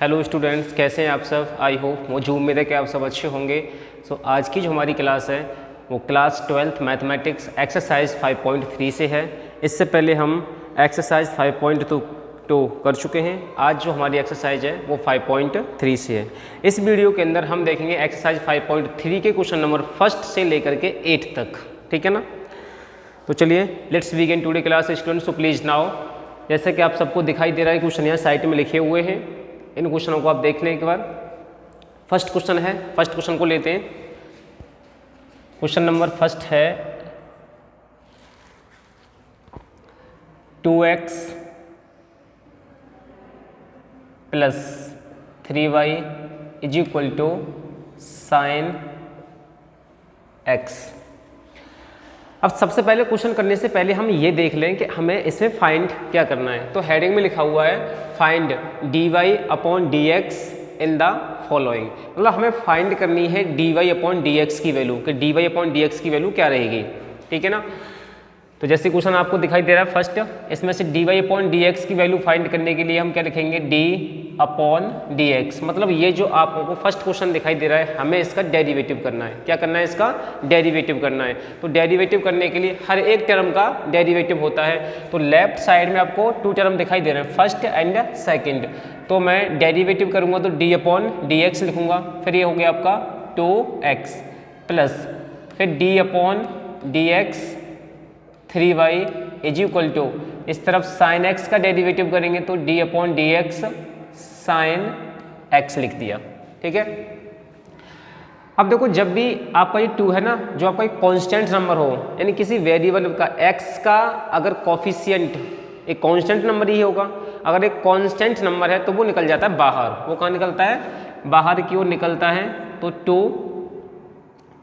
Hello students, कैसे हैं आप सब। आई होप, मुझे उम्मीद है कि आप सब अच्छे होंगे। आज की जो हमारी क्लास है वो क्लास 12th मैथमेटिक्स एक्सरसाइज 5.3 से है। इससे पहले हम एक्सरसाइज 5.2 कर चुके हैं। आज जो हमारी एक्सरसाइज है वो 5.3 से है। इस वीडियो के अंदर हम देखेंगे एक्सरसाइज 5.3 के क्वेश्चन नंबर 1 से लेकर के 8 तक, ठीक है ना। तो चलिए let's begin today class students. So please now, जैसे कि आप सबको दिखाई दे रहा है क्वेश्चन यहाँ साइट में लिखे हुए हैं। इन क्वेश्चनों को आप देख लें एक बार। फर्स्ट क्वेश्चन है, फर्स्ट क्वेश्चन को लेते हैं। क्वेश्चन नंबर फर्स्ट है 2x plus 3y is equal to sine x। अब सबसे पहले क्वेश्चन करने से पहले हम ये देख लें कि हमें इसमें फाइंड क्या करना है। तो हेडिंग में लिखा हुआ है find dy upon dx in the following. मतलब हमें फाइंड करनी है dy अपॉन dx की वैल्यू, कि dy अपॉन dx की वैल्यू क्या रहेगी, ठीक है ना। तो जैसे क्वेश्चन आपको दिखाई दे रहा है फर्स्ट, इसमें से dy अपॉन dx की वैल्यू फाइंड करने के लिए हम क्या लिखेंगे, d अपॉन dx। मतलब ये जो आपको फर्स्ट क्वेश्चन दिखाई दे रहा है, हमें इसका डेरिवेटिव करना है। क्या करना है, इसका डेरिवेटिव करना है। तो डेरिवेटिव करने के लिए हर एक टर्म का डेरिवेटिव होता है। तो लेफ्ट साइड में आपको 2 टर्म दिखाई दे रहे हैं, फर्स्ट एंड सेकंड। तो मैं डेरिवेटिव करूंगा तो d अपॉन dx लिखूंगा। फिर ये हो गया आपका 2x प्लस फिर d upon dx 3y is equal to, इस तरफ साइन x का डेरिवेटिव करेंगे तो d upon dx sine x लिख दिया, ठीक है। अब देखो, जब भी आपका ये 2 है ना, जो आपका एक कांस्टेंट नंबर हो, यानी किसी वेरिएबल का x का अगर कोफिशिएंट एक कांस्टेंट नंबर ही होगा। अगर एक कांस्टेंट नंबर है तो वो निकल जाता है बाहर। वो कहाँ निकलता है, बाहर की ओर निकलता है। तो 2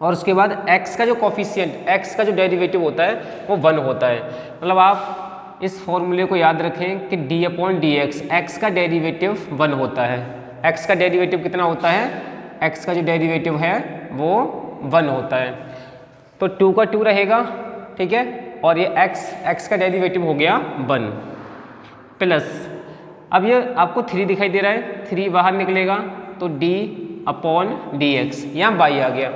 और उसके बाद x का जो कोफिशिएंट, x का जो डेरिवेटिव होता है वो 1 होता है। मतलब आप इस फॉर्मूले को याद रखें कि d अपॉन dx, x का डेरिवेटिव 1 होता है। x का डेरिवेटिव कितना होता है, x का जो डेरिवेटिव है वो 1 होता है। तो 2 का 2 रहेगा, ठीक है। और ये x का डेरिवेटिव हो गया 1 प्लस, अब ये आपको 3 दिखाई दे रहा है, 3 बाहर निकलेगा तो d अपॉन dx, यहाँ y आ गया।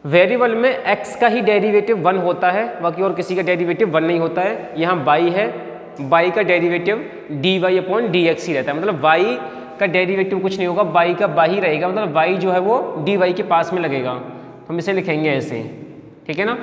वेरिएबल में x का ही डेरिवेटिव 1 होता है, बाकी और किसी का डेरिवेटिव 1 नहीं होता है। यहाँ y है, y का डेरिवेटिव dy अपॉन dx ही रहता है। मतलब y का डेरिवेटिव कुछ नहीं होगा, y का y ही रहेगा। मतलब y जो है वो dy के पास में लगेगा। हम इसे लिखेंगे ऐसे, ठीक है ना।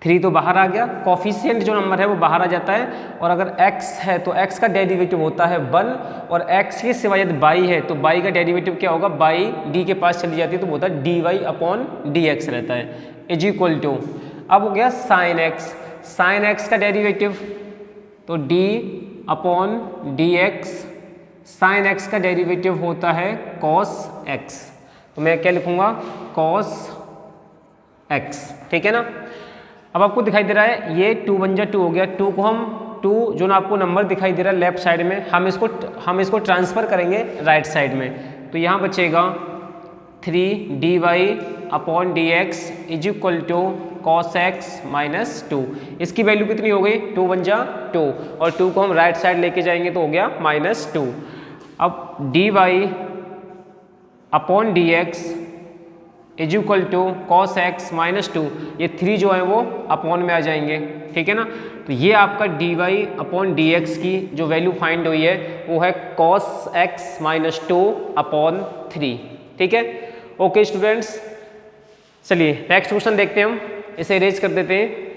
3 तो बाहर आ गया, कोफिशिएंट जो नंबर है वो बाहर आ जाता है। और अगर x है तो x का डेरिवेटिव होता है 1, और x के सिवाय यदि y है तो y का डेरिवेटिव क्या होगा, y d के पास चली जाती है तो वो होता है dy अपॉन dx रहता है इज इक्वल टू। अब हो गया साइन x, साइन x का डेरिवेटिव तो d upon dx, sine x का डेरिवेटिव होता है cos x। तो मैं क्या लिखूंगा, cos x, ठीक है ना। अब आपको दिखाई दे रहा है ये 2 बन जा 2 हो गया। 2 को हम 2 जो ना आपको नंबर दिखाई दे रहा है लेफ्ट साइड में, हम इसको ट्रांसफ़र करेंगे राइट साइड में। तो यहाँ बचेगा 3 dy upon dx is equal to cos x minus 2। इसकी वैल्यू कितनी हो गई, 2 बन जा 2, और 2 को हम राइट साइड लेके जाएंगे तो हो गया माइनस 2। अब dy upon dx is equal to cos x minus 2, ये 3 जो है वो अपॉन में आ जाएंगे, ठीक है ना। तो ये आपका dy अपॉन dx की जो वैल्यू फाइंड हुई है वो है कॉस एक्स माइनस 2 अपॉन 3, ठीक है। ओके स्टूडेंट्स, चलिए नेक्स्ट क्वेश्चन देखते हैं। हम इसे अरेंज कर देते हैं।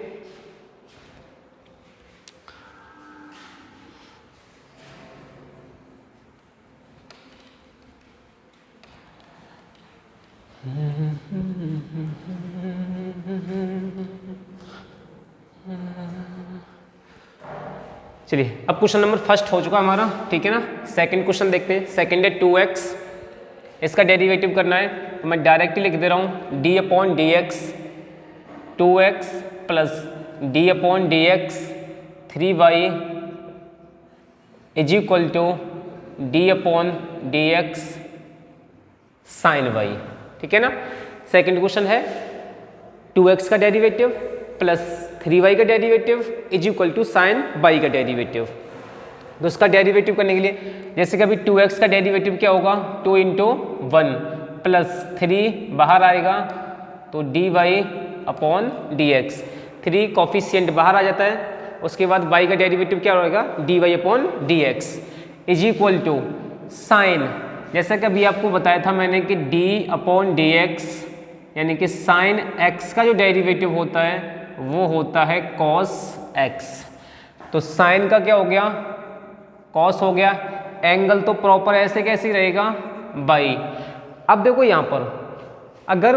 चलिए अब क्वेश्चन नंबर फर्स्ट हो चुका हमारा, ठीक है ना। सेकंड क्वेश्चन देखते हैं। सेकंड है 2x, इसका डेरिवेटिव करना है। तो मैं डायरेक्टली लिख दे रहा हूँ d upon dx 2x plus d upon dx 3y is equal to d upon dx sine y, ठीक है ना। सेकंड क्वेश्चन है 2x का डेरिवेटिव प्लस 3y का derivative is equal to sine y का डेरिवेटिव। तो उसका डेरिवेटिव करने के लिए जैसे कि अभी 2x का डेरिवेटिव क्या होगा, 2 × 1 प्लस 3 बाहर आएगा तो dy/dx, 3 कॉफिशिएंट बाहर आ जाता है। उसके बाद y का डेरिवेटिव क्या होगा, dy/dx is equal to sign, जैसा कि अभी आपको बताया था मैंने कि d/dx यानी कि साइन x का जो डेरिवेटिव होता है वो होता है cos x। तो साइन का क्या हो गया, cos हो गया, एंगल तो प्रॉपर ऐसे कैसे रहेगा बाई। अब देखो यहाँ पर अगर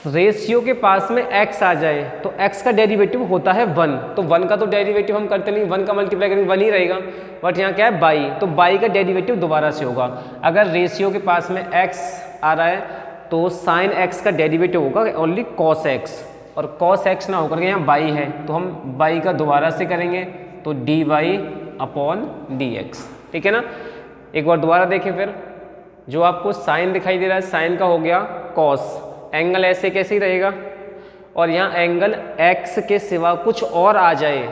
रेशियो के पास में x आ जाए तो x का डेरिवेटिव होता है 1, तो 1 का तो डेरिवेटिव हम करते नहीं, 1 का मल्टीप्लाई करेंगे 1 ही रहेगा, बट यहाँ क्या है बाई, तो बाई का डेरिवेटिव दोबारा से होगा। अगर रेशियो के पास में x आ रहा है तो साइन x का डेरिवेटिव होगा ओनली cos x, और cos x ना होकर के यहाँ बाई है तो हम बाई का दोबारा से करेंगे तो dy/dx, ठीक है ना। एक बार दोबारा देखें फिर, जो आपको साइन दिखाई दे रहा है साइन का हो गया cos, एंगल ऐसे कैसे ही रहेगा, और यहाँ एंगल x के सिवा कुछ और आ जाए,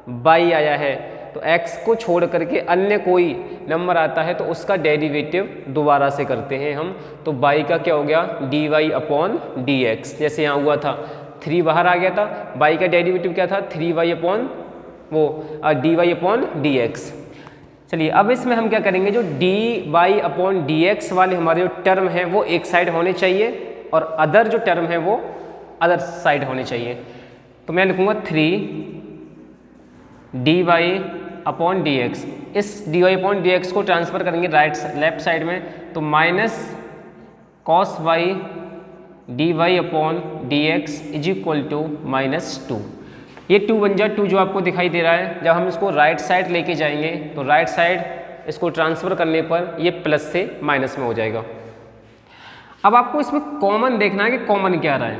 बाई आया है तो x को छोड़ करके अन्य कोई नंबर आता है तो उसका डेरिवेटिव दोबारा से करते हैं हम, तो बाई का क्या हो गया dy/dx, जैसे यहाँ हुआ था 3 बाहर आ गया था, बाई का डेरिवेटिव क्या था 3y/dx। चलिए अब इसमें हम क्या करेंगे, जो dy/dx वाले हमारे जो टर्म है वो एक साइड होने चाहिए और अदर जो टर्म है वो अदर साइड होने चाहिए। तो मैं लिखूंगा 3dy/dx, इस dy/dx को ट्रांसफर करेंगे लेफ्ट साइड में तो minus cos y dy/dx is equal to -2। ये 2 बन जाए 2 जो आपको दिखाई दे रहा है, जब हम इसको राइट साइड लेके जाएंगे तो राइट साइड इसको ट्रांसफर करने पर ये प्लस से माइनस में हो जाएगा। अब आपको इसमें कॉमन देखना है कि कॉमन क्या रहा है,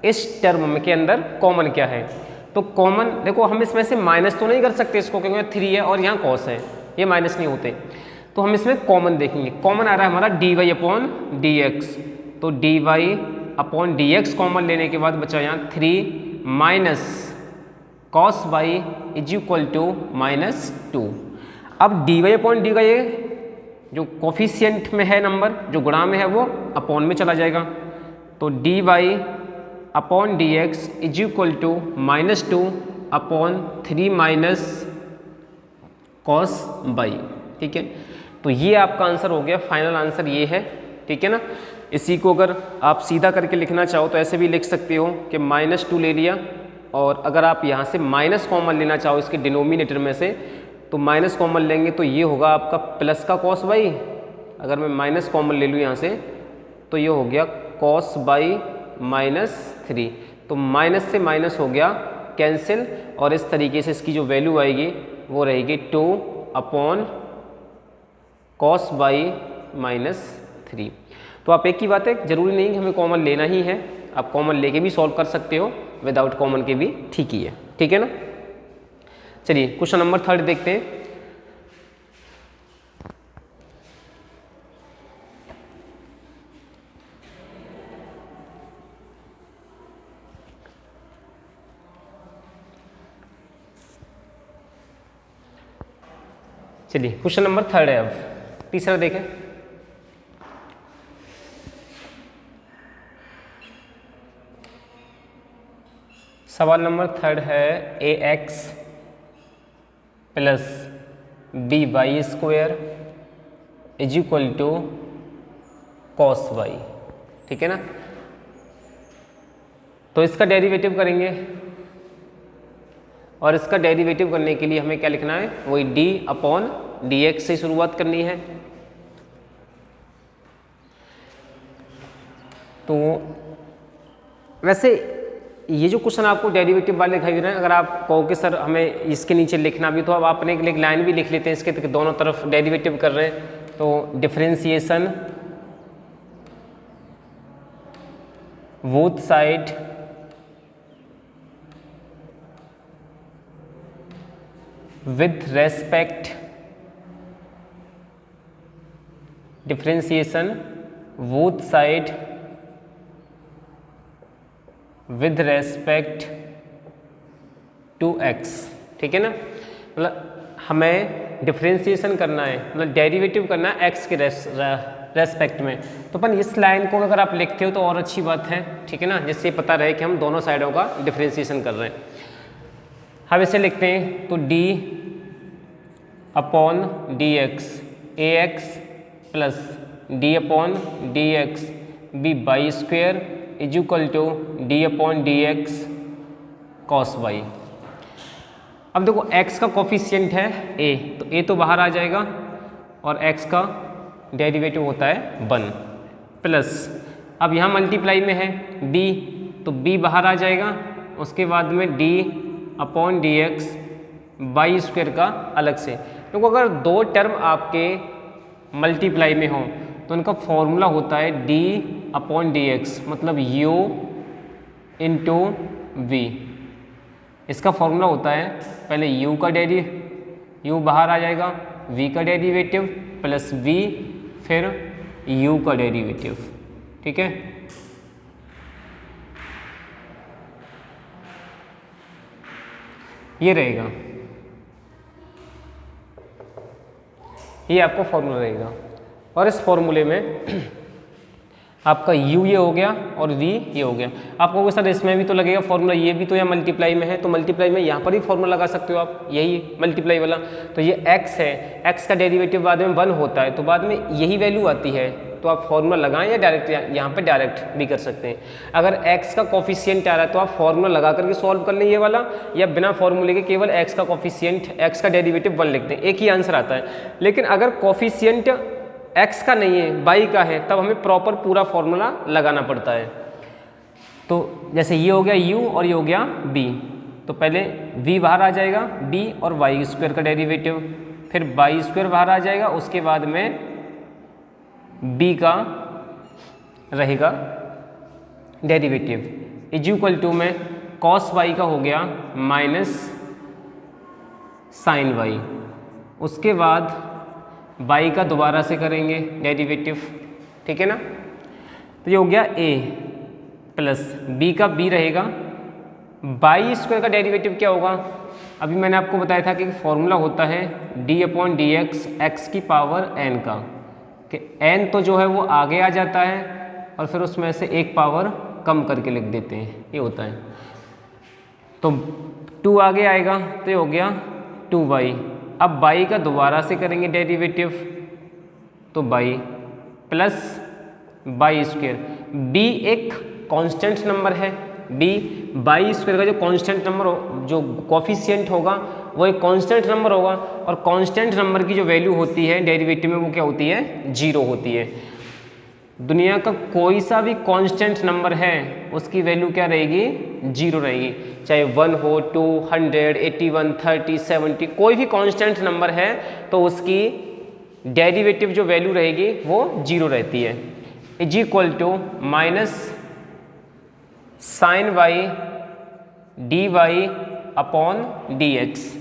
इस टर्म में के अंदर कॉमन क्या है। तो कॉमन देखो, हम इसमें से माइनस तो नहीं कर सकते इसको क्योंकि 3 है और यहाँ cos है, ये माइनस नहीं होते, तो हम इसमें कॉमन देखेंगे। कॉमन आ रहा है हमारा dy/dx, तो dy/dx कॉमन लेने के बाद बचा यहाँ 3 minus cos y is equal to -2। अब dy/d का ये जो कोफिशिएंट में है नंबर, जो गुणा में है वो अपॉन में चला जाएगा, तो dy/dx is equal to -2/3 minus cos y, ठीक है। तो ये आपका आंसर हो गया, फाइनल आंसर ये है, ठीक है ना। इसी को अगर आप सीधा करके लिखना चाहो तो ऐसे भी लिख सकते हो कि -2 ले लिया, और अगर आप यहाँ से माइनस कॉमन लेना चाहो इसके डिनोमिनेटर में से तो माइनस कॉमन लेंगे तो ये होगा आपका प्लस का cos y, अगर मैं माइनस कॉमन ले लूँ यहाँ से तो ये हो गया cos y -3, तो माइनस से माइनस हो गया कैंसिल, और इस तरीके से इसकी जो वैल्यू आएगी वो रहेगी 2/cos y -3। तो आप एक ही बात है, ज़रूरी नहीं कि हमें कॉमन लेना ही है, आप कॉमन लेके भी सॉल्व कर सकते हो, विदाउट कॉमन के भी ठीक ही है, ठीक है ना। चलिए क्वेश्चन नंबर 3 देखते हैं। चलिए क्वेश्चन नंबर 3 है, अब तीसरा देखें। सवाल नंबर 3 है ax plus by² is equal to cos y, ठीक है ना। तो इसका डेरिवेटिव करेंगे, और इसका डेरिवेटिव करने के लिए हमें क्या लिखना है, वही d/dx से शुरुआत करनी है। तो वैसे ये जो क्वेश्चन आपको डेरिवेटिव वाले दिखाई दे रहे हैं, अगर आप कहो कि सर हमें इसके नीचे लिखना भी, तो अब आपने एक लाइन भी लिख लेते हैं इसके दोनों तरफ डेरिवेटिव कर रहे हैं, तो differentiation both side with respect differentiation both side with respect to x, ठीक है ना। मतलब हमें डिफ्रेंशिएशन करना है, मतलब डेरिवेटिव करना है एक्स के रेस्पेक्ट में, तो अपन इस लाइन को अगर आप लिखते हो तो और अच्छी बात है, ठीक है ना, जिससे पता रहे कि हम दोनों साइडों का डिफ्रेंशिएशन कर रहे हैं। हम इसे लिखते हैं तो d upon D x a x plus d upon D x b y square is equal to D upon D x cos y. अब देखो x का कोफिशिएंट है a, तो a तो बाहर आ जाएगा और x का डेरिवेटिव होता है 1 प्लस, अब यहाँ मल्टीप्लाई में है b, तो b बाहर आ जाएगा, उसके बाद में d upon D x y square का अलग से। क्योंकि अगर दो टर्म आपके मल्टीप्लाई में हों तो उनका फॉर्मूला होता है d अपॉन डी एक्स, मतलब u इंटू वी। इसका फॉर्मूला होता है पहले u बाहर आ जाएगा, v का डेरिवेटिव प्लस v, फिर u का डेरिवेटिव, ठीक है। ये रहेगा, ये आपका फॉर्मूला रहेगा। और इस फॉर्मूले में आपका u ये हो गया और v ये हो गया। आपको वो सर इसमें भी तो लगेगा फॉर्मूला, ये भी तो यहाँ मल्टीप्लाई में है, तो मल्टीप्लाई में यहाँ पर ही फॉर्मूला लगा सकते हो आप, यही मल्टीप्लाई वाला। तो ये x है, x का डेरिवेटिव बाद में 1 होता है, तो बाद में यही वैल्यू आती है, तो आप फॉर्मूला लगाएं या डायरेक्ट यहाँ पे डायरेक्ट भी कर सकते हैं। अगर x का कोफिशिएंट आ रहा है तो आप फॉर्मूला लगा करके सॉल्व कर लें ये वाला, या बिना फॉर्मूले के केवल x का कोफिशिएंट, x का डेरिवेटिव 1 लिखते हैं, एक ही आंसर आता है। लेकिन अगर कोफिशिएंट x का नहीं है, y का है, तब हमें प्रॉपर पूरा फॉर्मूला लगाना पड़ता है। तो जैसे ये हो गया u और ये हो गया b, तो पहले v बाहर आ जाएगा, b और वाई स्क्वायर का डेरिवेटिव, फिर वाई स्क्वायर बाहर आ जाएगा, उसके बाद में b का रहेगा डेरिवेटिव इज इक्वल टू में कॉस वाई का हो गया माइनस साइन वाई, उसके बाद y का दोबारा से करेंगे डेरिवेटिव, ठीक है ना। तो ये हो गया a प्लस b का b रहेगा, वाई स्क्वायर का डेरिवेटिव क्या होगा, अभी मैंने आपको बताया था कि फॉर्मूला होता है d upon D x x की पावर n का, कि n तो जो है वो आगे आ जाता है और फिर उसमें से एक पावर कम करके लिख देते हैं, ये होता है। तो 2 आगे आएगा, तो ये हो गया 2y। अब y का दोबारा से करेंगे डेरिवेटिव, तो y plus y square, b एक कांस्टेंट नंबर है, b वाई स्क्वेयर का जो कांस्टेंट नंबर हो, जो कोफिशिएंट होगा वो एक कांस्टेंट नंबर होगा, और कांस्टेंट नंबर की जो वैल्यू होती है डेरिवेटिव में वो क्या होती है, 0 होती है। दुनिया का कोई सा भी कांस्टेंट नंबर है उसकी वैल्यू क्या रहेगी, 0 रहेगी, चाहे 1 हो, 2, 100, 81, 30, 70, कोई भी कांस्टेंट नंबर है तो उसकी डेरिवेटिव जो वैल्यू रहेगी वो 0 रहती है। Is equal to minus sine Y D Y upon D x.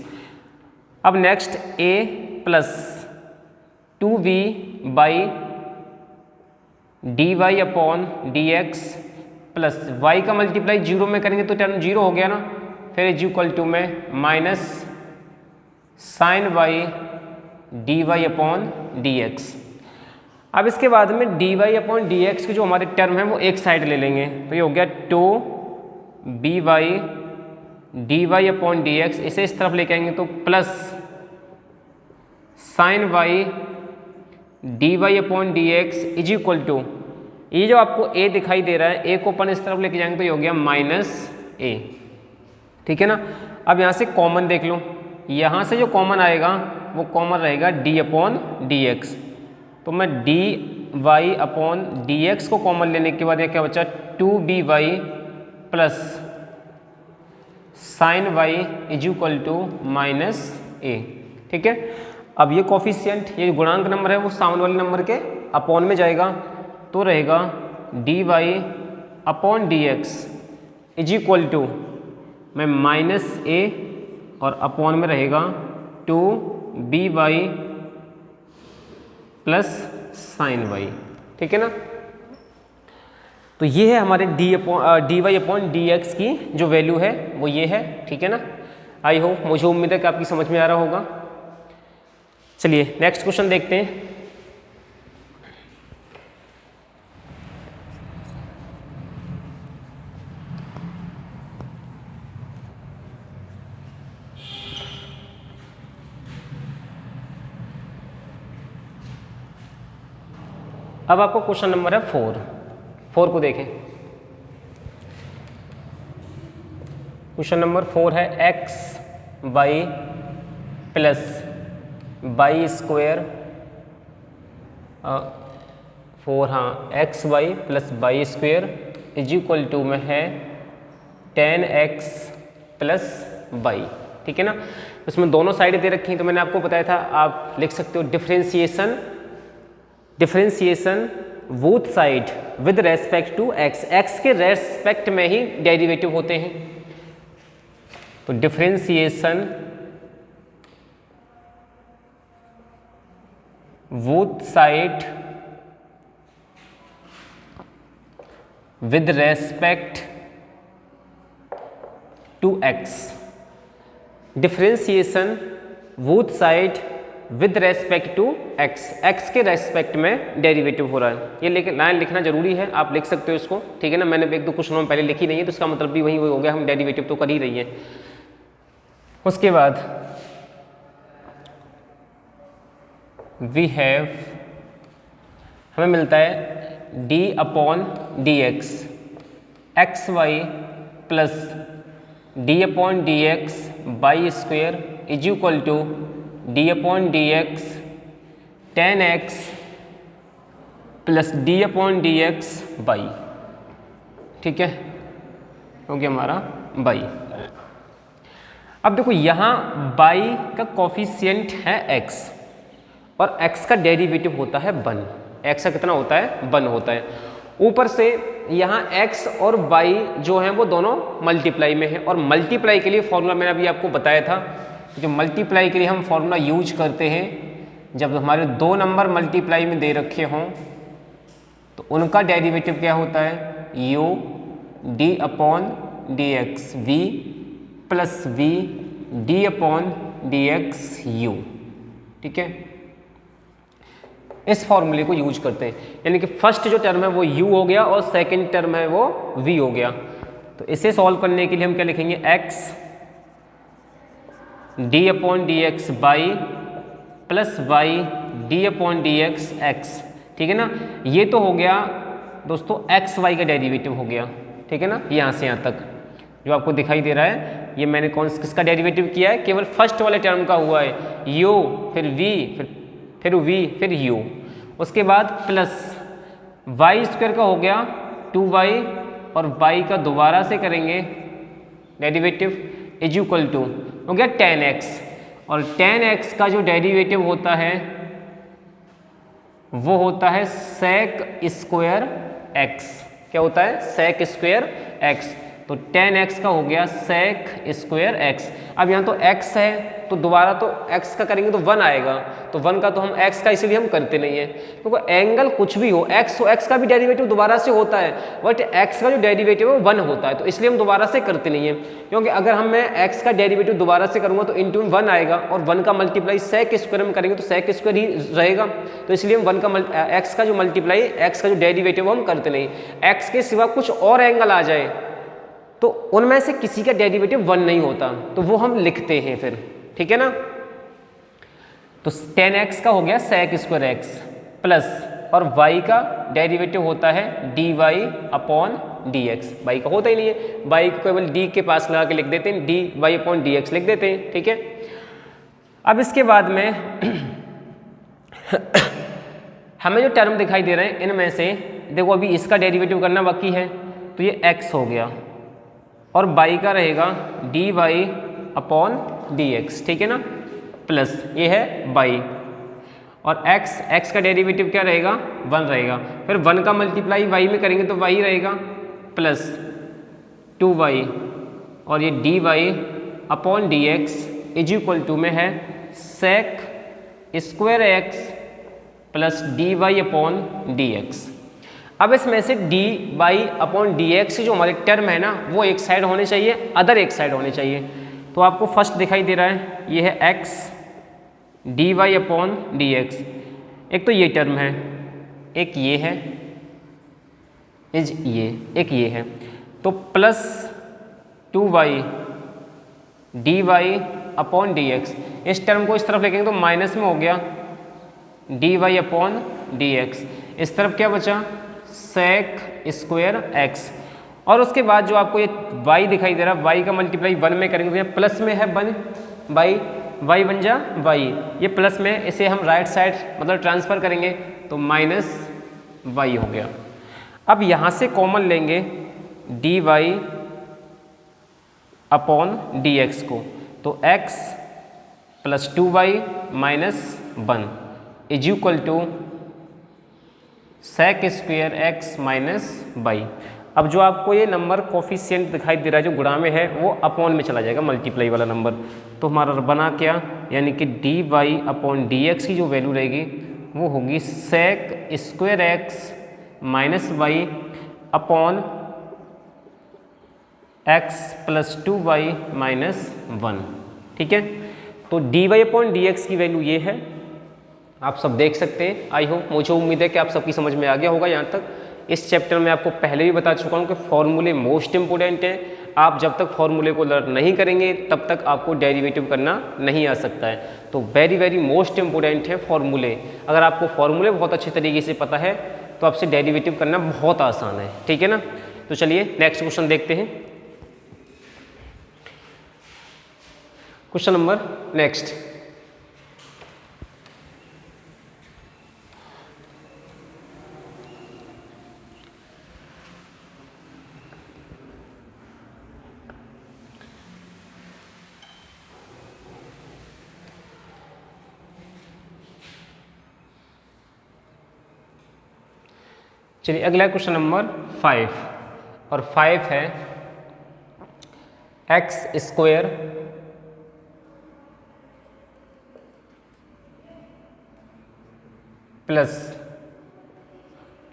अब next a plus 2v by D Y upon D x plus y का मल्टीप्लाई 0 में करेंगे तो टर्म 0 हो गया ना, फिर इज इक्वल टू में minus sine Y D Y upon D x. अब इसके बाद में D Y upon D x के जो हमारे टर्म है वो एक साइड ले लेंगे, तो ये हो गया 2b y D Y upon D x, इसे इस तरफ लेके आएंगे तो plus sine Y D Y upon D x is equal to, ये जो आपको a दिखाई दे रहा है, a को अपन इस तरफ लेके जाएंगे तो ये हो गया माइनस a, ठीक है ना। अब यहाँ से कॉमन देख लो, यहाँ से जो कॉमन आएगा वो कॉमन रहेगा d अपॉन डी एक्स, तो मैं d Y upon D x को कॉमन लेने के बाद ये क्या बचा, 2b y plus sine y is equal to minus a, ठीक है। अब ये कोफिशिएंट, ये गुणांक नंबर है वो सामने वाले नंबर के अपॉन में जाएगा, तो रहेगा d Y upon D x is equal to में माइनस a और अपॉन में रहेगा 2b y plus sine Y, ठीक है ना। तो ये है हमारे d Y upon D x की जो वैल्यू है वो ये है, ठीक है ना। आई होप, मुझे उम्मीद है कि आपकी समझ में आ रहा होगा। चलिए नेक्स्ट क्वेश्चन देखते हैं। अब आपको क्वेश्चन नंबर है 4 को देखें। क्वेश्चन नंबर 4 है x y plus y square 4 हाँ x y plus y square is equal to में है 10x प्लस वाई। ठीक है ना, इसमें दोनों साइड दे रखी हैं, तो मैंने आपको बताया था आप लिख सकते हो differentiation both side with respect to x, x के रेस्पेक्ट में ही डेरिवेटिव होते हैं। तो differentiation both side with respect to x, differentiation both side with respect to x, x के रेस्पेक्ट में डेरिवेटिव हो रहा है। ये लाइन लिखना जरूरी है, आप लिख सकते हो इसको। ठीक है ना, मैंने एक दो क्वेश्चनों में पहले लिखी नहीं है, तो इसका मतलब भी वही हो गया, हम डेरिवेटिव तो कर ही रही है। उसके बाद वी हैव, हमें मिलता है d upon D x, x y plus d upon D x by square is equal to d upon D x 10x plus d upon D x y. ठीक है, हो गया हमारा बाई। अब देखो यहाँ बाई का कॉफिशिएंट है x और x का डेरिवेटिव होता है 1। x का कितना होता है? 1 होता है। ऊपर से यहाँ x और y जो हैं वो दोनों मल्टीप्लाई में है, और मल्टीप्लाई के लिए फॉर्मूला मैंने अभी आपको बताया था। जो मल्टीप्लाई के लिए हम फॉर्मूला यूज करते हैं जब हमारे दो नंबर मल्टीप्लाई में दे रखे हों, तो उनका डेरिवेटिव क्या होता है? u d upon D x v plus v d upon D x u. ठीक है, इस फॉर्मूले को यूज करते हैं, यानी कि फर्स्ट जो टर्म है वो u हो गया और सेकंड टर्म है वो v हो गया। तो इसे सॉल्व करने के लिए हम क्या लिखेंगे? x d upon D x y plus y d upon D x x. ठीक है ना, ये तो हो गया दोस्तों एक्स वाई का डेरिवेटिव हो गया। ठीक है ना, यहाँ से यहाँ तक जो आपको दिखाई दे रहा है, ये मैंने किसका डेरिवेटिव किया है? केवल फर्स्ट वाले टर्म का हुआ है, u फिर v फिर v फिर u। उसके बाद प्लस वाई स्क्वायर का हो गया 2y और y का दोबारा से करेंगे डेरिवेटिव इज इक्वल टू हो गया 10x, और 10x का जो डेरिवेटिव होता है वो होता है सेक स्क्वायर x। क्या होता है? Sec square x। तो 10x का हो गया सेक स्क्वायर x। अब यहाँ तो x है तो दोबारा तो x का करेंगे तो 1 आएगा, तो 1 का तो हम x का इसलिए हम करते नहीं है, क्योंकि तो एंगल कुछ भी हो x का भी डेरिवेटिव दोबारा से होता है, बट x का जो डेरिवेटिव है वो 1 होता है, तो इसलिए हम दोबारा से करते नहीं है। क्योंकि अगर हम मैं x का डेरिवेटिव दोबारा से करूँगा तो इंटू में 1 आएगा, और 1 का मल्टीप्लाई सेक स्क्वायर में करेंगे तो सेक स्क्वायर ही रहेगा, तो इसलिए हम 1 का x का जो मल्टीप्लाई x का जो डेरिवेटिव हम करते नहीं। x के सिवा कुछ और एंगल आ जाए तो उनमें से किसी का डेरिवेटिव 1 नहीं होता, तो वो हम लिखते हैं फिर। ठीक है ना, तो 10x का हो गया सेक स्क्वायर x प्लस, और y का डेरिवेटिव होता है dy अपॉन dx। y का होता ही नहीं है, y को केवल d के पास लगा के लिख देते हैं, dy अपॉन dx लिख देते हैं। ठीक है, अब इसके बाद में हमें जो टर्म दिखाई दे रहे हैं इनमें से देखो अभी इसका डेरिवेटिव करना बाकी है, तो ये x हो गया और y का रहेगा dy अपॉन dx। ठीक है ना, प्लस ये है y, और x का डेरिवेटिव क्या रहेगा? 1 रहेगा। फिर 1 का मल्टीप्लाई y में करेंगे तो y रहेगा प्लस 2y, और ये dy upon dx is equal to में है sec square x plus dy upon dx। अब इसमें से dy अपॉन dx जो हमारे टर्म है ना वो एक साइड होने चाहिए, अदर एक साइड होने चाहिए। तो आपको फर्स्ट दिखाई दे रहा है ये है x d Y upon D x. एक तो ये टर्म है, एक ये है, एक ये है, तो plus 2y d Y upon D x. इस टर्म को इस तरफ लेंगे तो माइनस में हो गया d Y upon D x. इस तरफ क्या बचा, सेक स्क्वायर एक्स। और उसके बाद जो आपको ये y दिखाई दे रहा है, y का मल्टीप्लाई 1 में करेंगे तो ये प्लस में है 1 बाई y बन जा y, ये प्लस में, इसे हम राइट साइड मतलब ट्रांसफ़र करेंगे तो माइनस y हो गया। अब यहाँ से कॉमन लेंगे d Y upon D x को, तो x plus 2y minus 1 is equal to sec square x minus y. अब जो आपको ये नंबर कोफिशिएंट दिखाई दे रहा है जो गुणा में है वो अपॉन में चला जाएगा, मल्टीप्लाई वाला नंबर। तो हमारा बना क्या, यानी कि d Y upon D x की जो वैल्यू रहेगी वो होगी sec square x minus y upon x plus 2y minus 1। ठीक है, तो D Y upon D x की वैल्यू ये है, आप सब देख सकते हैं। आई होप, मुझे उम्मीद है कि आप सबकी समझ में आ गया होगा यहाँ तक। इस चैप्टर में आपको पहले भी बता चुका हूँ कि फॉर्मूले मोस्ट इंपोर्टेंट हैं। आप जब तक फॉर्मूले को लर्न नहीं करेंगे तब तक आपको डेरिवेटिव करना नहीं आ सकता है। तो वेरी वेरी मोस्ट इंपोर्टेंट है फॉर्मूले। अगर आपको फॉर्मूले बहुत अच्छे तरीके से पता है तो आपसे डेरिवेटिव करना बहुत आसान है। ठीक है ना, तो चलिए नेक्स्ट क्वेश्चन देखते हैं। क्वेश्चन नंबर नेक्स्ट, चलिए अगला क्वेश्चन नंबर 5, और 5 है x square plus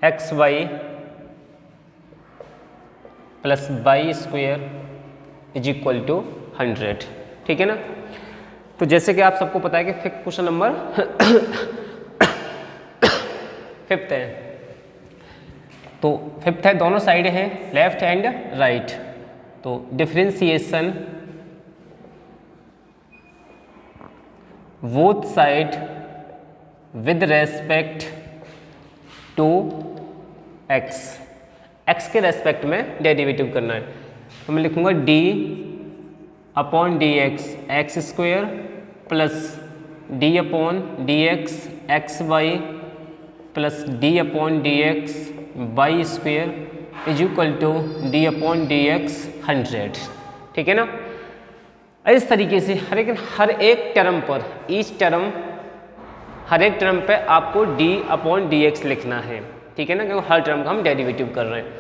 x y plus y square is equal to 100। ठीक है ना, तो जैसे कि आप सबको पता है कि क्वेश्चन नंबर 5 है, तो 5 है, दोनों साइड हैं लेफ्ट एंड राइट। तो differentiation both side with respect to x, x के रेस्पेक्ट में डेरिवेटिव करना है। तो मैं लिखूंगा d upon D x x square plus d upon D x x y plus d upon D x y square is equal to D upon D x 100। ठीक है ना, इस तरीके से हर एक टर्म पर, ईच टर्म, हर एक टर्म पे आपको डी अपॉन डी एक्स लिखना है। ठीक है ना, क्योंकि हर टर्म का हम डेरिवेटिव कर रहे हैं।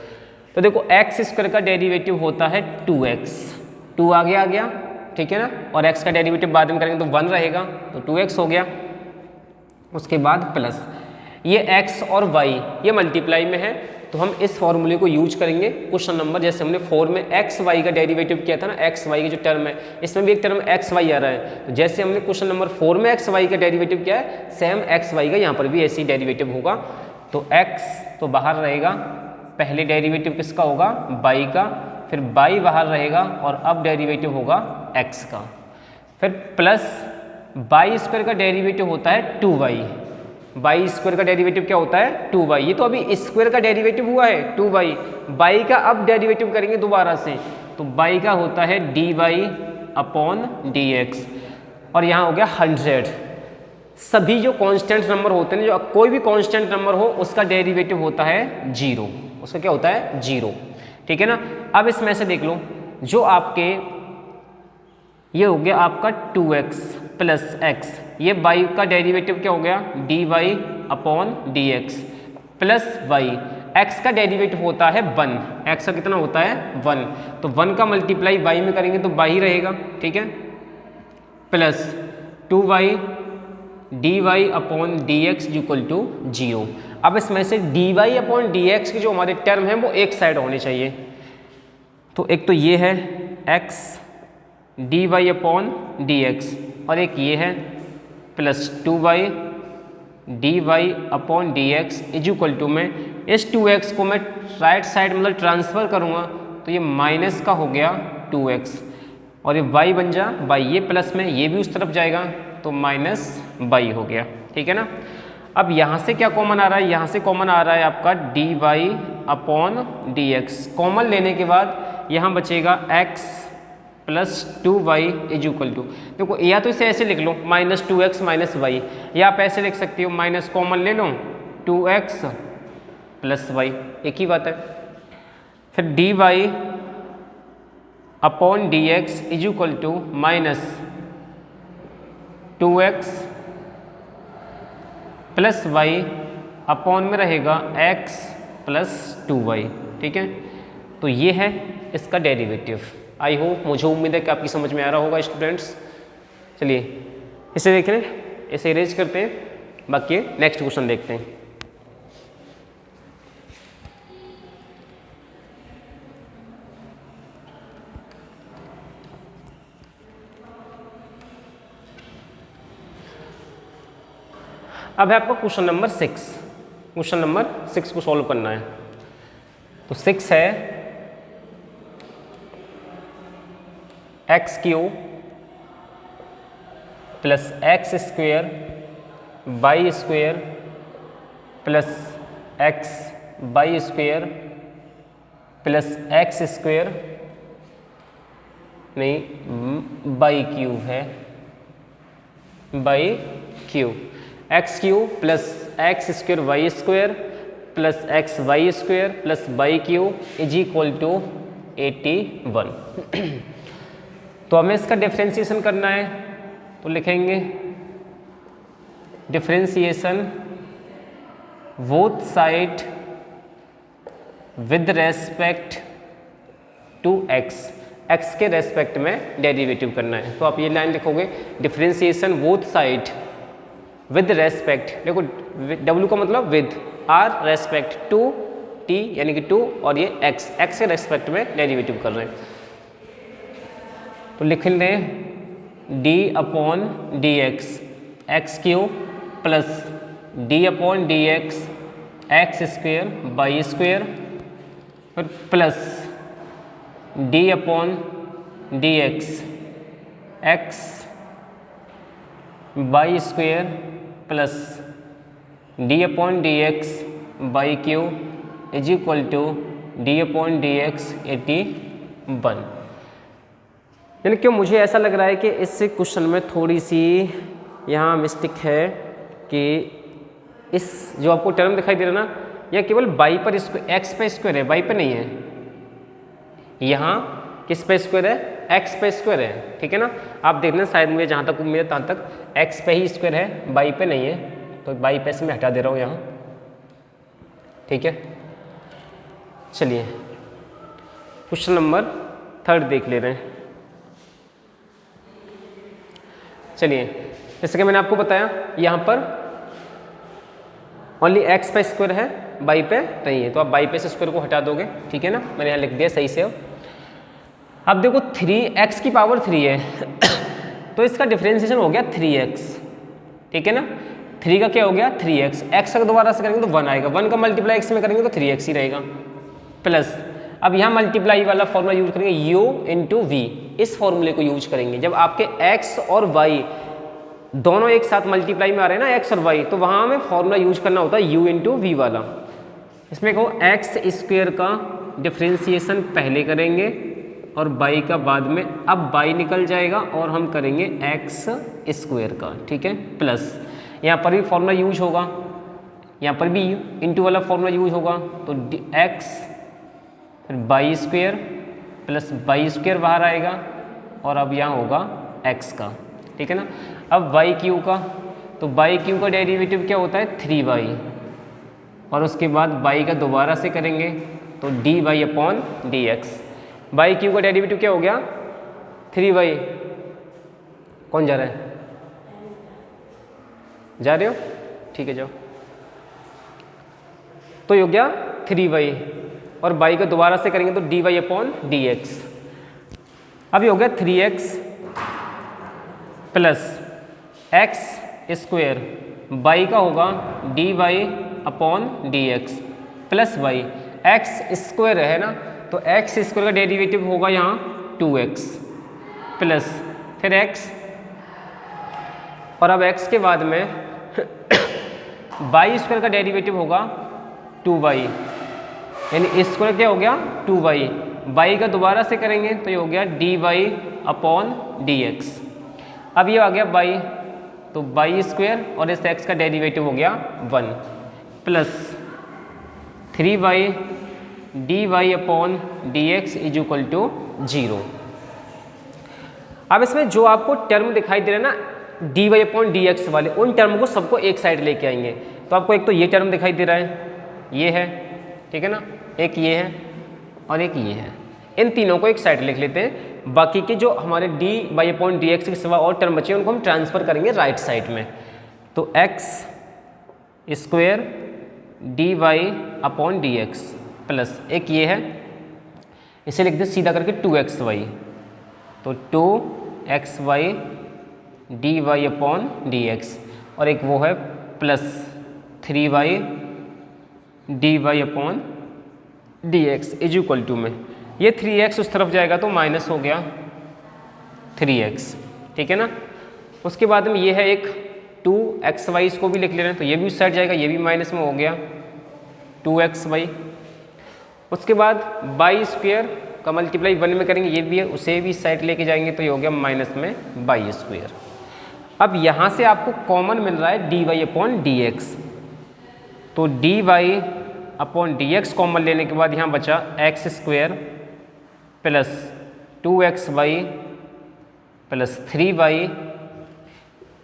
तो देखो एक्स स्क्वायर का डेरिवेटिव होता है 2x, 2 आ गया। ठीक है ना, और x का डेरिवेटिव बाद में करेंगे तो 1 रहेगा, तो 2x हो गया। उसके बाद प्लस ये x और y ये मल्टीप्लाई में है, तो हम इस फॉर्मूले को यूज करेंगे। क्वेश्चन नंबर जैसे हमने 4 में एक्स वाई का डेरिवेटिव किया था ना, एक्स वाई की जो टर्म है इसमें भी एक टर्म एक्स वाई आ रहा है, तो जैसे हमने क्वेश्चन नंबर 4 में एक्स वाई का डेरिवेटिव किया है, सेम एक्स वाई का यहाँ पर भी ऐसे ही डेरिवेटिव होगा। तो एक्स तो बाहर रहेगा, पहले डेरिवेटिव किसका होगा, वाई का, फिर वाई बाहर रहेगा और अब डेरिवेटिव होगा एक्स का। फिर प्लस वाई स्क्वायर का डेरिवेटिव होता है 2y, वाई स्क्वायर का डेरिवेटिव क्या होता है 2y, ये तो अभी स्क्वायर का डेरिवेटिव हुआ है 2y, वाई का अब डेरिवेटिव करेंगे दोबारा से, तो वाई का होता है dy अपॉन dx, और यहाँ हो गया 100। सभी जो कांस्टेंट नंबर होते हैं, जो कोई भी कांस्टेंट नंबर हो उसका डेरिवेटिव होता है 0, उसका क्या होता है 0। ठीक है ना, अब इसमें से देख लो, जो आपके ये हो गया आपका 2x प्लस x, ये y का डेरिवेटिव क्या हो गया dy upon dx plus y, x का डेरिवेटिव होता है 1, x का कितना होता है 1, तो 1 का मल्टीप्लाई y में करेंगे तो y रहेगा। ठीक है, plus 2y dy upon dx equal to 0। अब इसमें से dy अपॉन dx की जो हमारे टर्म है वो एक साइड होने चाहिए, तो एक तो ये है x dy अपॉन dx और एक ये है plus 2y dy upon dx is equal to, मैं इस 2x को मैं राइट साइड मतलब ट्रांसफ़र करूँगा तो ये माइनस का हो गया 2x और ये y बन जा y, ये प्लस में ये भी उस तरफ जाएगा तो माइनस y हो गया। ठीक है ना। अब यहाँ से क्या कॉमन आ रहा है, यहाँ से कॉमन आ रहा है आपका dy अपॉन dx। कॉमन लेने के बाद यहाँ बचेगा x plus 2y is equal to, देखो या तो इसे ऐसे लिख लो माइनस 2x माइनस y, या आप ऐसे लिख सकती हो माइनस कॉमन ले लो 2x प्लस y, एक ही बात है। फिर dy upon dx is equal to minus 2x plus y upon में रहेगा x प्लस 2y। ठीक है, तो ये है इसका डेरिवेटिव। आई होप, मुझे उम्मीद है कि आपकी समझ में आ रहा होगा स्टूडेंट्स। चलिए इसे देख लें, इसे इरेज करते हैं, बाकी नेक्स्ट क्वेश्चन देखते हैं। अब है आपका क्वेश्चन नंबर 6। क्वेश्चन नंबर 6 को सॉल्व करना है। तो 6 है x cube plus x square y square plus x y square plus x square, नहीं बाई क्यूब है, y cube x cube plus x square y square plus x y square plus y cube is equal to 81। तो हमें इसका differentiation करना है, तो लिखेंगे differentiation both side with respect to x, x के रेस्पेक्ट में डेरिवेटिव करना है। तो आप ये लाइन लिखोगे differentiation both side with respect, देखो W का मतलब with, R respect to T यानी कि 2 और ये x, x के रेस्पेक्ट में डेरिवेटिव कर रहे हैं। तो लिख लें d upon D x x cube plus d upon D x x square by square फिर plus d upon D x x by square plus d upon D x by cube is equal to d upon D x 81। यानी कि मुझे ऐसा लग रहा है कि इस क्वेश्चन में थोड़ी सी यहाँ मिस्टेक है कि इस जो आपको टर्म दिखाई दे रहा है ना, यह केवल बाई पर एक्स पे स्क्वायर है, बाई पे नहीं है। यहाँ किस पे स्क्वायर है, एक्स पे स्क्वायर है। ठीक है ना, आप देख लें, शायद मुझे जहाँ तक उम्मीद है तहाँ तक एक्स पे ही स्क्वायर है, बाई पे नहीं है। तो बाई पे से मैं हटा दे रहा हूँ यहाँ। ठीक है, चलिए क्वेश्चन नंबर 3 देख ले रहे हैं। चलिए, जैसे कि मैंने आपको बताया यहाँ पर ओनली एक्स पे स्क्वायर है, बाई पे नहीं है, तो आप बाई पे से स्क्वायर को हटा दोगे। ठीक है ना, मैंने यहाँ लिख दिया सही से। अब देखो 3x की पावर 3 है तो इसका डिफरेंशिएशन हो गया 3x। ठीक है ना, 3 का क्या हो गया 3x, x अगर दोबारा से करेंगे तो 1 आएगा, 1 का मल्टीप्लाई x में करेंगे तो 3x ही रहेगा। प्लस अब यहाँ मल्टीप्लाई वाला फॉर्मूला यूज करेंगे u इंटू वी, इस फॉर्मूले को यूज करेंगे। जब आपके x और y दोनों एक साथ मल्टीप्लाई में आ रहे हैं ना, x और y, तो वहाँ हमें फॉर्मूला यूज करना होता है u इंटू वी वाला। इसमें कहो एक्स स्क्वेयर का डिफरेंशिएशन पहले करेंगे और y का बाद में। अब y निकल जाएगा और हम करेंगे एक्स स्क्वेयर का। ठीक है, प्लस यहाँ पर भी फॉर्मूला यूज होगा, यहाँ पर भी इंटू वाला फॉर्मूला यूज होगा, तो x फिर by square plus by square बाहर आएगा और अब यहाँ होगा x का। ठीक है ना, अब बाई क्यू का, तो बाई क्यू का डेरिवेटिव क्या होता है 3y, और उसके बाद बाई का दोबारा से करेंगे तो dy upon D x. By Q का डेरिवेटिव क्या हो गया 3y। कौन जा रहा है, जा रहे हो, ठीक है जाओ। तो ये हो गया 3y और बाई का दोबारा से करेंगे तो dy अपॉन डी एक्स। अब ये हो गया 3x plus x square y का होगा D Y upon D x plus y, x square है ना, तो एक्स स्क्वेयर का डेरिवेटिव होगा यहाँ 2x प्लस फिर x, और अब x के बाद में वाई स्क्वायर का डेरिवेटिव होगा 2y, यानी स्क्वायर क्या हो गया 2y, y का दोबारा से करेंगे तो ये हो गया dy अपॉन dx। अब ये आ गया y, तो y स्क्वायर और इस x का डेरिवेटिव हो गया 1 plus 3y dy upon dx is equal to 0। अब इसमें जो आपको टर्म दिखाई दे रहा है ना dy अपॉन dx वाले, उन टर्म को सबको एक साइड लेके आएंगे। तो आपको एक तो ये टर्म दिखाई दे रहा है, ये है, ठीक है ना, एक ये है और एक ये है, इन तीनों को एक साइड लिख लेते हैं। बाकी के जो हमारे dy अपॉन dx के सिवा और टर्म बचे उनको हम ट्रांसफर करेंगे राइट साइड में। तो x square dy upon dx plus एक ये है, इसे लिख दे सीधा करके 2xy, तो 2xy dy अपॉन dx, और एक वो है plus 3y dy upon dx is equal to में ये 3x उस तरफ जाएगा तो माइनस हो गया 3x, ठीक है ना। उसके बाद में ये है एक 2xy, इसको भी लिख ले रहे हैं तो ये भी उस साइड जाएगा, ये भी माइनस में हो गया 2xy। उसके बाद y स्क्वेयर का मल्टीप्लाई 1 में करेंगे, ये भी है, उसे भी साइड लेके जाएंगे तो ये हो गया माइनस में y स्क्वेयर। अब यहाँ से आपको कॉमन मिल रहा है dy अपॉन dx, तो dy अपॉन dx कॉमन लेने के बाद यहाँ बचा x square plus 2xy plus 3y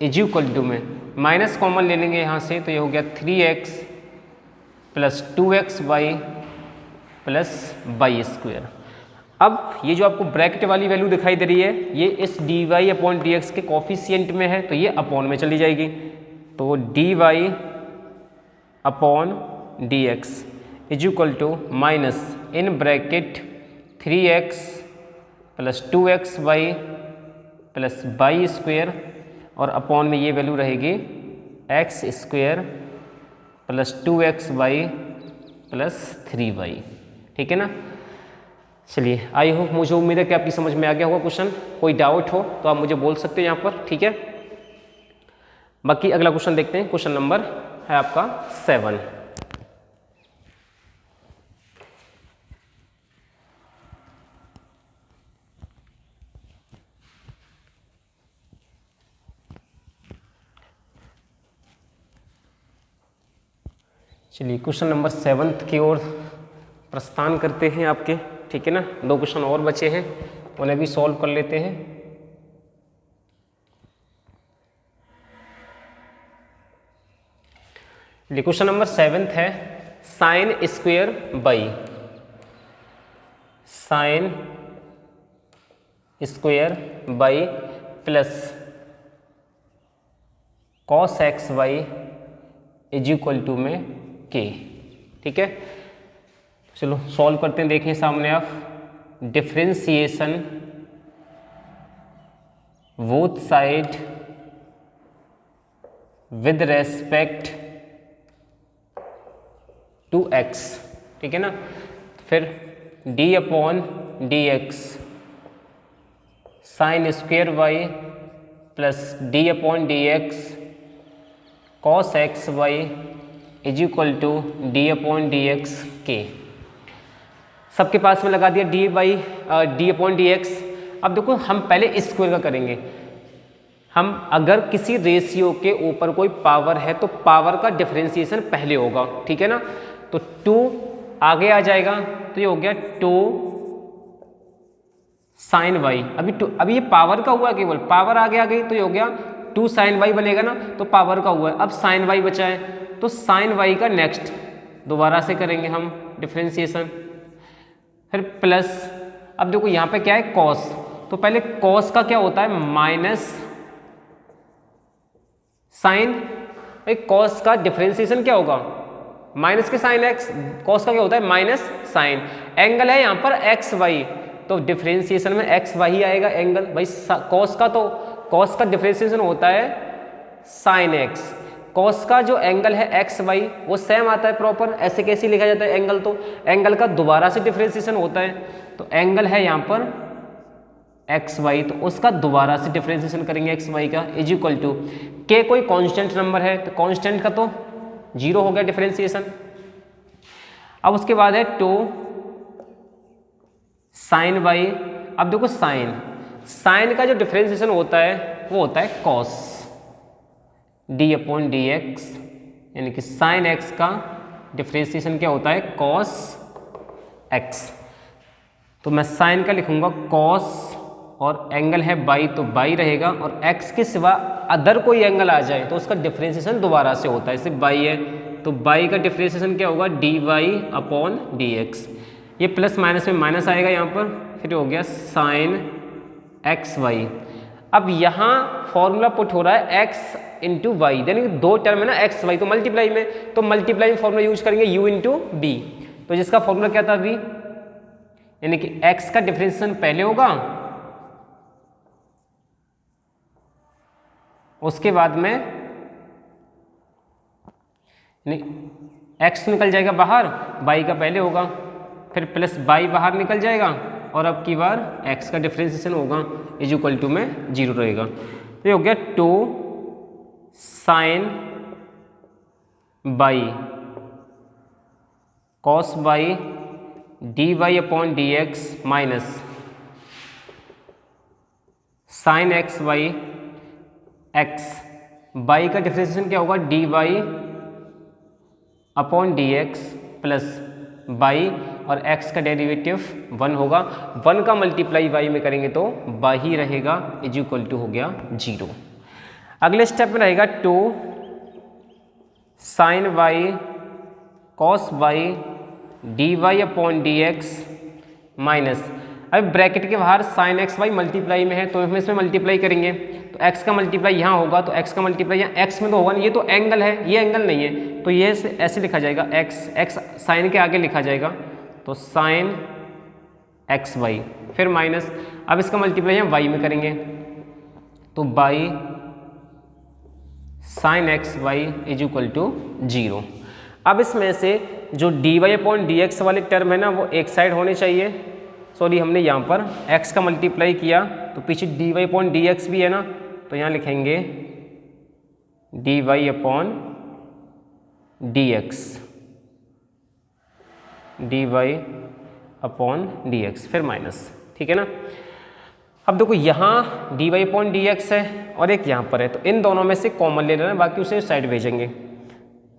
is equal to में माइनस कॉमन ले लेंगे यहाँ से तो ये हो गया 3x plus 2xy plus y square. अब ये जो आपको ब्रैकेट वाली वैल्यू दिखाई दे रही है ये इस dy अपॉन dx के कॉफिशिएंट में है, तो ये अपॉन में चली जाएगी, तो dy upon dx is equal to minus in bracket 3x plus 2xy plus y square, और अपॉन में ये वैल्यू रहेगी x square plus 2xy plus 3y, ठीक है ना। चलिए, आई होप, मुझे उम्मीद है कि आपकी समझ में आ गया होगा क्वेश्चन। कोई डाउट हो तो आप मुझे बोल सकते हो यहाँ पर, ठीक है। बाकी अगला क्वेश्चन देखते हैं, क्वेश्चन नंबर है आपका 7। चलिए क्वेश्चन नंबर 7 की ओर प्रस्थान करते हैं आपके, ठीक है ना। 2 क्वेश्चन और बचे हैं, उन्हें भी सॉल्व कर लेते हैं। क्वेश्चन नंबर 7 है sine square y sine square y plus cos x Y is equal to में के, ठीक है। चलो सॉल्व करते हैं, देखें सामने आप, differentiation both side with respect to x, ठीक है ना। फिर d upon D X sine square Y plus d upon D x cos x Y is equal to D upon D x के। सबके पास में लगा दिया डी अपॉन डी एक्स। अब देखो हम पहले स्क्वायर का करेंगे। हम अगर किसी रेशियो के ऊपर कोई पावर है तो पावर का डिफरेंशिएशन पहले होगा, ठीक है ना। तो 2 आगे आ जाएगा तो ये हो गया 2 साइन वाई। अभी ये पावर का हुआ, केवल पावर आगे आ गई तो ये हो गया 2 साइन वाई बनेगा ना, तो पावर का हुआ है। अब साइन वाई बचा है तो साइन वाई का नेक्स्ट दोबारा से करेंगे हम डिफरेंशिएशन, फिर प्लस। अब देखो यहाँ पे क्या है कॉस, तो पहले कॉस का क्या होता है माइनस साइन। कॉस का डिफरेंशिएशन क्या होगा माइनस के साइन एक्स, कॉस का क्या होता है माइनस साइन। एंगल है यहाँ पर एक्स वाई, तो डिफरेंशिएशन में एक्स वाई आएगा एंगल भाई। कॉस का डिफरेंशिएशन होता है साइन एक्स। कॉस का जो एंगल है एक्स वाई वो सेम आता है प्रॉपर, ऐसे कैसे लिखा जाता है एंगल, तो एंगल का दोबारा से डिफरेंशिएशन होता है, तो एंगल है यहाँ पर एक्स वाई, तो उसका दोबारा से डिफरेंशिएशन करेंगे एक्स वाई का, इज इक्वल टू के कोई कांस्टेंट नंबर है तो कांस्टेंट का तो 0 हो गया डिफरेंशिएशन। अब उसके बाद है 2 साइन वाई। अब देखो साइन का जो डिफरेंशिएशन होता है वो होता है cos D upon D x, यानी कि साइन एक्स का डिफरेंशिएशन क्या होता है कॉस एक्स। तो मैं साइन का लिखूंगा कॉस और एंगल है बाई तो बाई रहेगा, और एक्स के सिवा अदर कोई एंगल आ जाए तो उसका डिफरेंशिएशन दोबारा से होता है, जैसे बाई है तो बाई का डिफरेंशिएशन क्या होगा D Y upon D X. ये प्लस माइनस में माइनस आएगा यहाँ पर, फिर हो गया साइन एक्स वाई। अब यहाँ फॉर्मूला पुट हो रहा है एक्स इंटू वाई, यानी कि दो टर्म है ना एक्स वाई, तो मल्टीप्लाई में, तो मल्टीप्लाई फॉर्मूला यूज करेंगे u इंटू बी। तो जिसका फॉर्मूला क्या था v, यानी कि x का डिफरेंशिएशन पहले होगा, उसके बाद में x निकल जाएगा बाहर, y का पहले होगा, फिर प्लस y बाहर निकल जाएगा, और अब की बार x का डिफरेंशिएशन होगा इज इक्वल टू में 0 रहेगा। तो ये हो गया 2 sine by cos by D Y upon D X minus sine X by X. By का डिफरेंशिएशन क्या होगा D Y upon D x plus by, और x का डेरिवेटिव 1 होगा, 1 का मल्टीप्लाई y में करेंगे तो y ही रहेगा इज इक्वल टू हो गया 0। अगले स्टेप में रहेगा 2 sine Y cos Y D Y upon D X minus, अब ब्रैकेट के बाहर साइन एक्स वाई मल्टीप्लाई में है तो हम इसमें मल्टीप्लाई करेंगे, तो x का मल्टीप्लाई यहाँ होगा, तो x का मल्टीप्लाई यहाँ x में तो होगा नहीं, ये तो एंगल है, ये एंगल नहीं है, तो ये ऐसे लिखा जाएगा x साइन के आगे लिखा जाएगा, तो साइन एक्स वाई, फिर माइनस, अब इसका मल्टीप्लाई यहाँ y में करेंगे, तो by sine X Y is equal to 0। अब इसमें से जो D Y upon D X वाले टर्म है ना वो एक साइड होने चाहिए, सॉरी हमने यहाँ पर x का मल्टीप्लाई किया तो पीछे D Y upon D X भी है ना, तो यहाँ लिखेंगे D Y upon D X, D Y upon D X, फिर माइनस, ठीक है ना। अब देखो यहाँ D Y upon D X है और एक यहाँ पर है, तो इन दोनों में से कॉमन ले लेना, बाकी उसे साइड भेजेंगे।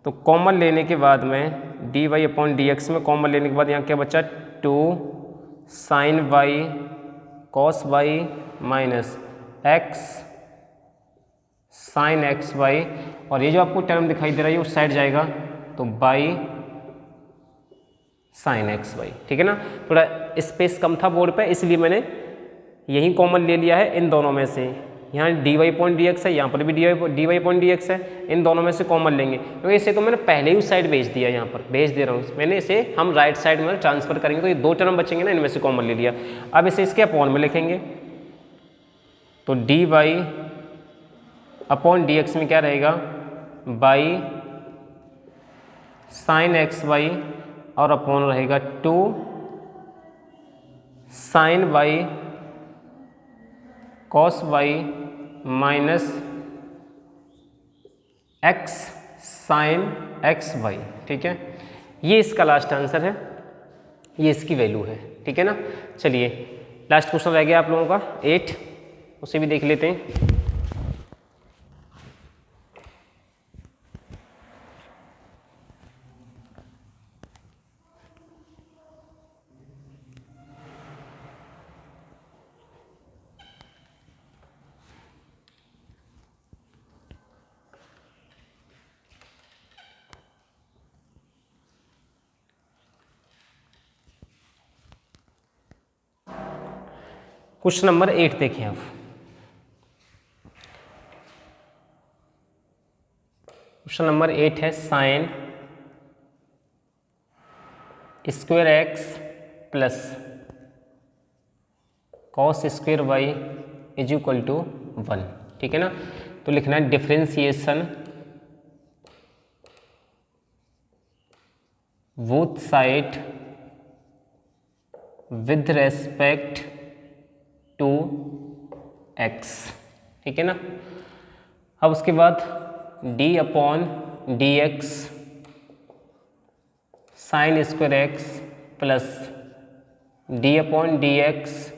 तो कॉमन लेने के बाद में D Y upon D X में कॉमन लेने के बाद यहाँ क्या बचा 2 sine Y cos Y minus X sine X Y, और ये जो आपको टर्म दिखाई दे रहा है उस साइड जाएगा, तो बाई साइन एक्स वाई, ठीक है ना। थोड़ा स्पेस कम था बोर्ड पे इसलिए मैंने यही कॉमन ले लिया है इन दोनों में से, यहाँ D Y point D X है, यहाँ पर भी D Y point D X है, इन दोनों में से कॉमन लेंगे, क्योंकि इसे तो मैंने पहले ही उस साइड भेज दिया, यहाँ पर भेज दे रहा हूँ मैंने, इसे हम राइट साइड में ट्रांसफर करेंगे, तो ये दो टर्म बचेंगे ना, इनमें से कॉमन ले लिया। अब इसे इसके अपॉन में लिखेंगे, तो D Y upon D X में क्या रहेगा बाई साइन एक्स वाई, और अपॉन रहेगा 2 sine Y cos Y minus X sine X Y, ठीक है। ये इसका लास्ट आंसर है, ये इसकी वैल्यू है, ठीक है ना। चलिए लास्ट क्वेश्चन रह गया आप लोगों का 8, उसे भी देख लेते हैं। क्वेश्चन नंबर 8 देखें आप। क्वेश्चन नंबर 8 है sine square X plus cos square Y is equal to 1, ठीक है ना। तो लिखना है differentiation both side with respect to x, ठीक है ना। अब उसके बाद d upon D X sine square X plus d upon D x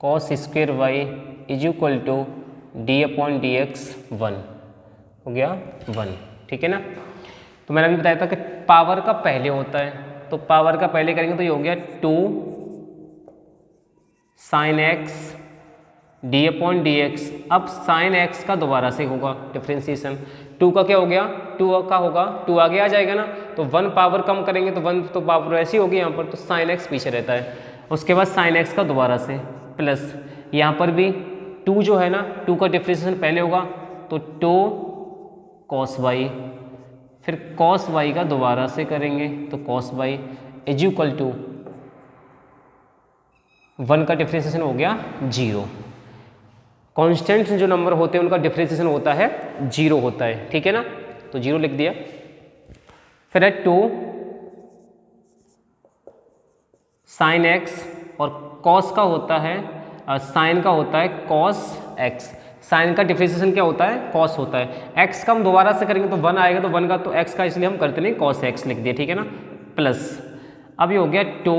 cos square Y is equal to d upon D X 1 हो गया 1, ठीक है ना। तो मैंने अभी बताया था कि पावर का पहले होता है, तो पावर का पहले करेंगे तो ये हो गया 2 sine x D upon D x. अब साइन एक्स का दोबारा से होगा डिफ्रेंसिएशन, 2 का क्या हो गया 2 का होगा 2 आगे आ जाएगा ना, तो 1 पावर कम करेंगे तो 1 तो पावर ऐसी होगी यहाँ पर, तो साइन एक्स पीछे रहता है। उसके बाद साइन एक्स का दोबारा से प्लस यहाँ पर भी 2 जो है ना 2 का डिफ्रेंसिएशन पहले होगा तो 2 कॉस वाई, फिर कॉस वाई का दोबारा से करेंगे तो cos Y is equal to 1 का डिफ्रेंसिएशन हो गया 0। कांस्टेंट जो नंबर होते हैं उनका डिफ्रेंसिएशन होता है 0 होता है, ठीक है ना, तो 0 लिख दिया। फिर है 2 साइन एक्स और कॉस का होता है साइन का होता है कॉस एक्स। साइन का डिफ्रेंसिएशन क्या होता है कॉस होता है। एक्स का हम दोबारा से करेंगे तो 1 आएगा, तो 1 का तो एक्स का इसलिए हम करते नहीं कॉस एक्स लिख दिया, ठीक है ना, प्लस अब ये हो गया 2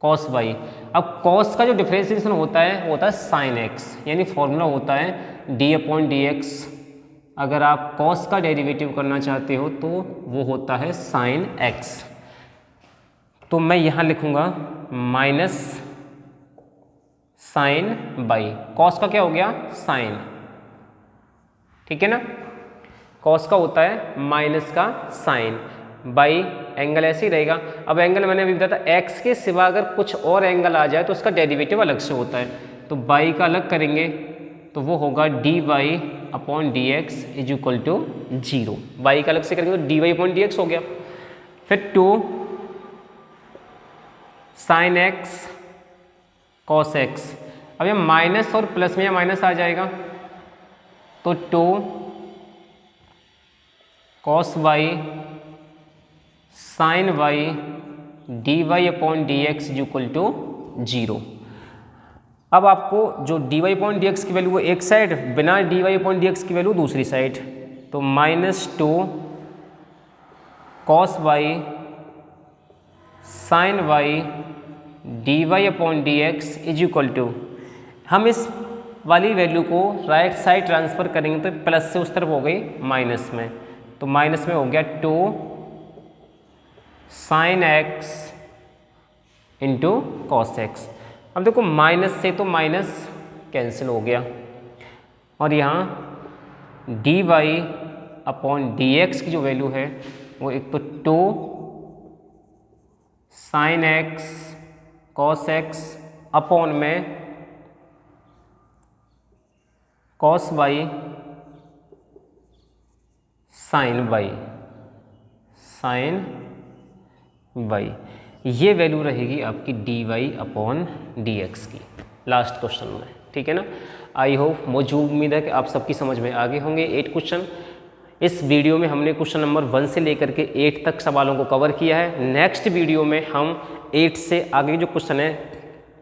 कॉस वाई। अब कॉस का जो डिफ्रेंसिएशन होता है वो होता है साइन एक्स, यानी फॉर्मूला होता है डी अपॉन डी एक्स। अगर आप कॉस का डेरिवेटिव करना चाहते हो तो वो होता है साइन एक्स। तो मैं यहाँ लिखूँगा माइनस साइन बाई, कॉस का क्या हो गया साइन, ठीक है ना, कॉस का होता है माइनस का साइन, बाई एंगल ऐसे ही रहेगा। अब एंगल मैंने अभी बताया था एक्स के सिवा अगर कुछ और एंगल आ जाए तो उसका डेरिवेटिव अलग से होता है, तो बाई का अलग करेंगे तो वो होगा D Y upon D x is equal to 0। By का अलग से करेंगे तो D Y upon D X हो गया। फिर 2 साइन एक्स कॉस एक्स। अब ये माइनस और प्लस में या माइनस आ जाएगा तो 2 cos Y sine Y D Y upon D x is equal to 0। अब आपको जो D Y upon D x की वैल्यू वो एक साइड, बिना D Y upon D x की वैल्यू दूसरी साइड, तो -2 cos Y sine Y D Y upon D x is equal to, हम इस वाली वैल्यू को राइट साइड ट्रांसफ़र करेंगे तो प्लस से उस तरफ हो गई माइनस में, तो माइनस में हो गया 2 sine x into cos x. अब देखो माइनस से तो माइनस कैंसिल हो गया और यहाँ D Y upon D x की जो वैल्यू है वो एक तो 2 sine X cos X upon में कॉस वाई साइन वाई ये वैल्यू रहेगी आपकी D Y upon D x की लास्ट क्वेश्चन में, ठीक है ना। आई होप, मुझे उम्मीद है कि आप सबकी समझ में आगे होंगे 8 क्वेश्चन। इस वीडियो में हमने क्वेश्चन नंबर 1 से लेकर के 8 तक सवालों को कवर किया है। नेक्स्ट वीडियो में हम 8 से आगे जो क्वेश्चन है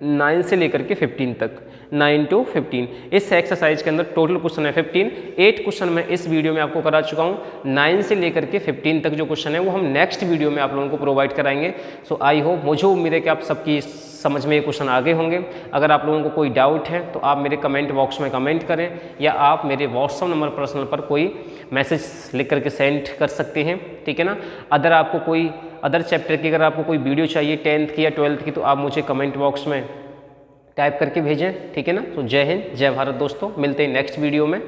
9 से लेकर के 15 तक, 9 to 15, इस एक्सरसाइज के अंदर टोटल क्वेश्चन है 15। 8 क्वेश्चन मैं इस वीडियो में आपको करा चुका हूँ। 9 से लेकर के 15 तक जो क्वेश्चन है वो हम नेक्स्ट वीडियो में आप लोगों को प्रोवाइड कराएंगे। सो आई होप, मुझे उम्मीद है कि आप सबकी समझ में ये क्वेश्चन आगे होंगे। अगर आप लोगों को कोई डाउट है तो आप मेरे कमेंट बॉक्स में कमेंट करें या आप मेरे व्हाट्सअप नंबर पर्सनल पर कोई मैसेज लिख करके सेंड कर सकते हैं, ठीक है ना। अदर आपको कोई अदर चैप्टर की अगर आपको कोई वीडियो चाहिए 10th की या 12th की तो आप मुझे कमेंट बॉक्स में टाइप करके भेजें, ठीक है ना। तो जय हिंद, जय भारत दोस्तों, मिलते हैं नेक्स्ट वीडियो में।